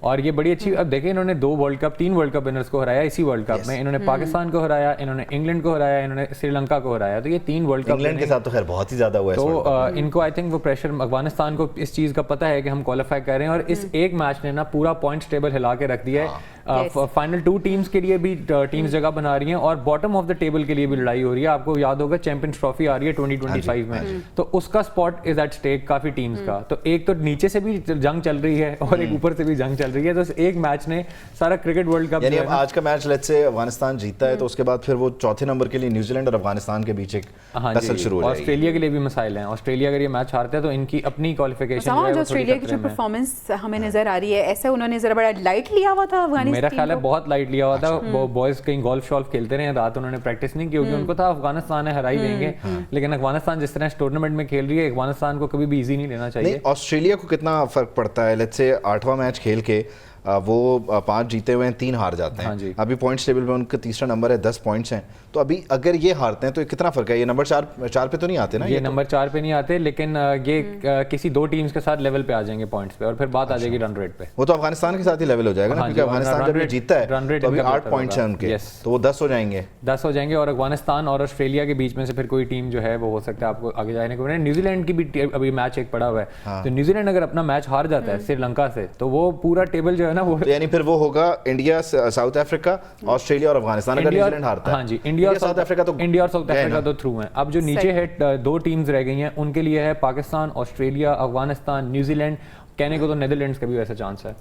اور یہ بڑی اچھی, اب دیکھیں انہوں نے 3 ورلڈ کپ ونرز کو ہرایا اسی ورلڈ کپ میں, انہوں نے پاکستان کو ہرایا, انہوں نے انگلینڈ کو ہرایا, انہوں نے سری لنکا کو ہرایا, تو یہ 3 ورلڈ کپ انگلینڈ کے ساتھ تو خیر بہت ہی زیادہ ہوا ہے, تو ان کو آئی تھنک وہ پریشر, افغانستان کو اس چیز کا پتہ ہے کہ ہم کوالیفائی کر رہے ہیں, اور اس ایک میچ نے نا پورا پوائنٹس ٹیبل ہلا کے رکھ دیا ہے. فائنل 2 ٹیمز کے لیے بھی ٹیمز جگہ بنا رہی ہیں, اور باٹم آف دا ٹیبل کے لیے بھی لڑائی ہو رہی ہے. آپ کو یاد ہوگا چیمپئنز ٹرافی آ رہی ہے 2025 میں, تو اس کا اسپاٹ از ایٹ اسٹیک کافی ٹیمز کا. تو ایک تو نیچے سے بھی جنگ چل رہی ہے اور ایک اوپر سے بھی جنگ چل رہی ہے, تو اس ایک میچ نے سارا کرکٹ ورلڈ کپ, یعنی اب آج کا میچ لیٹس سے افغانستان جیتا ہے تو اس کے بعد پھر وہ چوتھے نمبر کے لیے نیوزی لینڈ اور افغانستان کے بیچ ایک ٹسل شروع ہو جائے گی. آسٹریلیا کے لیے بھی مسائل ہیں, آسٹریلیا اگر یہ میچ ہارتے ہیں تو ان کی اپنی کوالیفیکیشن جو آسٹریلیا کی جو پرفارمنس ہمیں نظر آ رہی ہے, ایسے انہوں نے ذرا بڑا لائٹ لیا ہوا تھا افغانستان, میرا خیال ہے بہت لائٹ لیا ہوا تھا. بوائز کہیں گولف شولف کھیلتے رہے, رات انہوں نے پریکٹس نہیں کی, کیونکہ ان کو تھا افغانستان ہے ہرا ہی دیں گے, لیکن افغانستان جس طرح اس ٹورنامنٹ میں کھیل رہی ہے, افغانستان کو کبھی بھی ایزی نہیں لینا چاہیے. آسٹریلیا کو کتنا فرق پڑتا ہے لیٹس سے 8واں میچ کھیل کے وہ 5 جیتے ہوئے ہیں, 3 ہار جاتے ہیں, ابھی پوائنٹس ٹیبل میں ان کا تیسرا نمبر ہے, 10 پوائنٹس ہیں, تو ابھی اگر یہ ہارتے ہیں تو کتنا فرق ہے؟ یہ نمبر 4 پہ تو نہیں آتے نا, یہ نمبر 4 پہ نہیں آتے, لیکن یہ کسی 2 ٹیمز کے ساتھ لیول پہ آ جائیں گے پوائنٹس پہ, اور پھر بات آ جائے گی رن ریٹ پہ. وہ تو افغانستان کے ساتھ ہی لیول ہو جائے گا نا, کیونکہ افغانستان جب یہ جیتا ہے تو ابھی 8 پوائنٹس ہیں ان کے, تو وہ 10 ہو جائیں گے, اور افغانستان اور آسٹریلیا کے بیچ میں سے پھر کوئی ٹیم جو ہے وہ ہو سکتا ہے آپ کو آگے جانے کو. نیوزی لینڈ کی بھی ابھی میچ ایک پڑا ہوا ہے, تو نیوزی لینڈ اگر اپنا میچ ہار جاتا ہے سری لنکا سے, تو وہ پورا ٹیبل جو ہے نا وہ, یعنی پھر وہ ہوگا انڈیا, ساؤتھ افریقہ, آسٹریلیا اور افغانستان. اگر نیوزی لینڈ ہارتا ہے, ہاں جی, انڈیا اور ساؤتھ افریقہ تو تھرو ہیں. اب جو نیچے ہے 2 ٹیمز رہ گئی ہیں, ان کے لیے ہے Pakistan, Australia, Afghanistan, New Zealand. کہنے کو تو نیدرلینڈز کا بھی ویسا چانس ہے,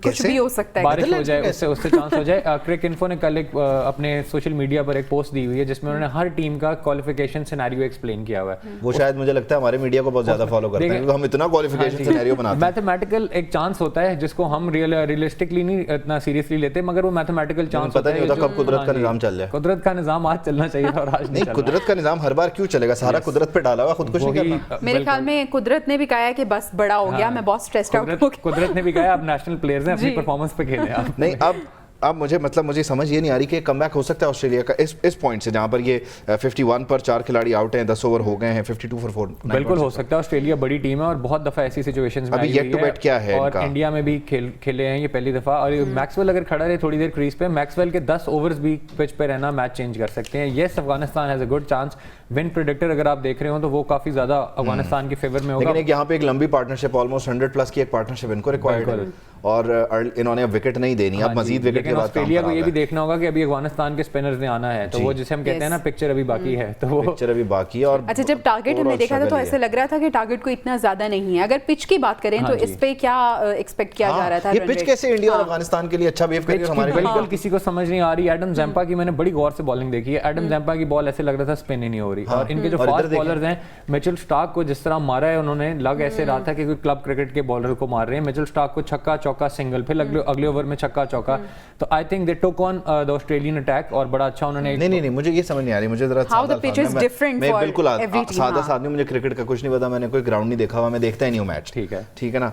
کچھ بھی ہو سکتا ہے, بارش ہو جائے, اس سے چانس ہو جائے. کرک انفو نے کل ایک اپنے سوشل میڈیا پر ایک پوسٹ دی ہوئی ہے جس میں انہوں نے ہر ٹیم کا کوالیفیکیشن سینیریو ایکسپلین کیا ہوا ہے. وہ شاید مجھے لگتا ہے ہمارے میڈیا کو بہت زیادہ فالو کرتے ہیں, کیونکہ ہم اتنا کوالیفیکیشن سینیریو بناتے ہیں. میتھمیٹیکل ایک چانس ہوتا ہے جس کو ہم ریئلسٹکلی نہیں اتنا سیریسلی لیتے, مگر وہ میتھمیٹیکل چانس پتہ نہیں ہوتا کب قدرت کا نظام چل جائے. قدرت کا نظام آج چلنا چاہیے تھا اور آج نہیں. قدرت کا نظام ہر بار کیوں چلے گا؟ سارا قدرت پہ ڈالا ہوا, خودکشی کرنا. میرے خیال میں قدرت نے بھی کہا ہے کہ بس بڑا ہو گیا, میں بہت اسٹریسڈ آؤٹ ہو گیا. قدرت نے بھی کہا آپ نیشنل پلیئرز ہیں, اپنی پرفارمنس پہ کھیلیں آپ. نہیں, اب مجھے سمجھ یہ نہیں آ رہی کہ کم بیک ہو سکتا ہے آسٹریلیا کا اس پوائنٹ سے, جہاں پر یہ 51 پر 4 کھلاڑی آؤٹ ہیں, 10 اوور ہو گئے ہیں, 52 for 4. بالکل ہو سکتا ہے. آسٹریلیا بڑی ٹیم ہے اور بہت دفعہ ایسی سچویشنز میں ابھی یٹ ٹو بیٹ کیا ہے, اور انڈیا میں بھی کھیلے ہیں یہ پہلی دفعہ. اور میکسویل اگر کھڑا رہے تھوڑی دیر کریز پہ, میکسویل کے 10 اوورز بھی پچ پہ رہنا میچ چینج کر سکتے ہیں. Yes, Afghanistan has a good chance. One predictor اگر آپ دیکھ رہے ہوں تو وہ کافی زیادہ افغانستان کے فیور میں ہوگا, لیکن یہاں پہ ایک لمبی پارٹنرشپ, آلموسٹ 100+ کی ایک پارٹنرشپ ان کو ریکوائرڈ ہے, اور انہوں نے وکٹ نہیں دینی. اب مزید وکٹ کے بعد آسٹریلیا کو یہ بھی دیکھنا ہوگا کہ ابھی افغانستان کے اسپنرز نے آنا ہے, تو وہ جسے ہم کہتے ہیں نا پکچر ابھی باقی ہے, تو وہ پکچر ابھی باقی ہے. اور اچھا, جب ٹارگٹ ہم نے دیکھا تھا تو ایسے لگ رہا تھا کہ ٹارگٹ کو اتنا زیادہ نہیں ہے. اگر پچ کی بات کریں تو اس پہ کیا ایکسپیکٹ کیا جا رہا تھا؟ یہ پچ کیسے انڈیا اور افغانستان کے لیے اچھا بیہیو کر رہی ہے ہمارے, بالکل کسی کو سمجھ نہیں آ رہی. ایڈم زیمپا کی میں نے بڑی غور سے بالنگ دیکھی ہے. ایڈم زیمپا کی بال ایسے لگ رہا تھا اسپن ہی نہیں ہو رہی, اور ان کے جو فاسٹ بالرز ہیں, میچل اسٹارک کو جس طرح مارا ہے انہوں نے, لگ ایسے رہا تھا کہ کوئی کلب کرکٹ کے بالر کو مار رہے ہیں. میچل اسٹارک کو چھکا چوکا سنگل, پھر اگلے اوور میں چھکا چوکا. تو آئی تھنک دے ٹوک آن دی آسٹریلین اٹیک, اور بڑا اچھا انہوں نے. نہیں, مجھے یہ سمجھ نہیں آ رہی, مجھے ذرا میں بالکل سادہ آدمی, مجھے کرکٹ کا کچھ نہیں پتا, میں نے کوئی گراؤنڈ نہیں دیکھا ہوا, میں دیکھتا ہی نہیں ہوں میچ. ٹھیک ہے نا.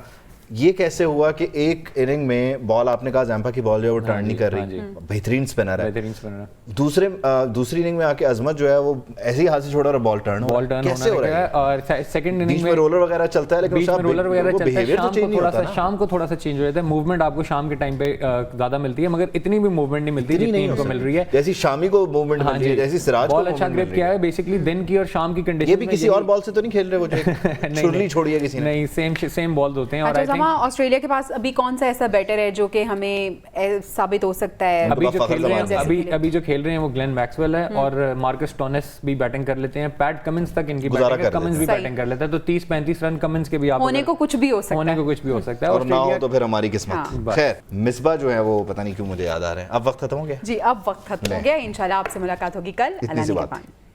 یہ کیسے ہوا کہ ایک اننگ میں بال, آپ نے کہا زیمپا کی بال جو ہے وہ ٹرن نہیں کر رہی, بہترین اسپنر ہے, دوسری اننگ میں آ کے عظمت جو ہے وہ ایسے ہی ہاتھ سے چھوڑا اور بال ٹرن ہو رہا ہے. اور سیکنڈ اننگ میں رولر وغیرہ چلتا ہے, لیکن رولر وغیرہ چلتا ہے, شام کو تھوڑا سا چینج ہو جاتا ہے. موومنٹ آپ کو شام کے ٹائم پہ زیادہ ملتی ہے, مگر اتنی بھی موومنٹ نہیں ملتی جتنی ان کو مل رہی ہے, جیسی شامی کو موومنٹ مل رہی ہے, جیسی سراج کو. بال اچھا گرپ کیا ہے بیسیکلی دن کی اور شام کی کنڈیشن. یہ بھی کسی اور بال سے تو نہیں کھیل رہے وہ, چھڑلی چھوڑی ہے کسی نے؟ نہیں, سیم بالز ہوتے ہیں. اور آسٹریلیا کے ابھی کون سا ایسا بیٹر ہے جو کہ ہمیں ثابت ہو سکتا ہے؟ ابھی جو کھیل رہے ہیں وہ گلین میکسویل ہے, اور مارکس ٹونس بھی بیٹنگ کر لیتے ہیں. پیٹ کمنس تک ان کی بیٹنگ ہے, کمنس بھی بیٹنگ کر لیتا ہے, تو 30-35 رن کمنس کے بھی آپ ہونے کو کچھ بھی ہو سکتا ہے, اور نہ ہو تو پھر ہماری قسمت. خیر, مصباح جو ہے وہ پتہ نہیں کیوں مجھے یاد آ رہے ہیں. اب وقت ختم ہو گیا. جی, اب وقت ختم ہو گیا. انشاءاللہ آپ سے ملاقات ہوگی کل. اللہ نگہبان.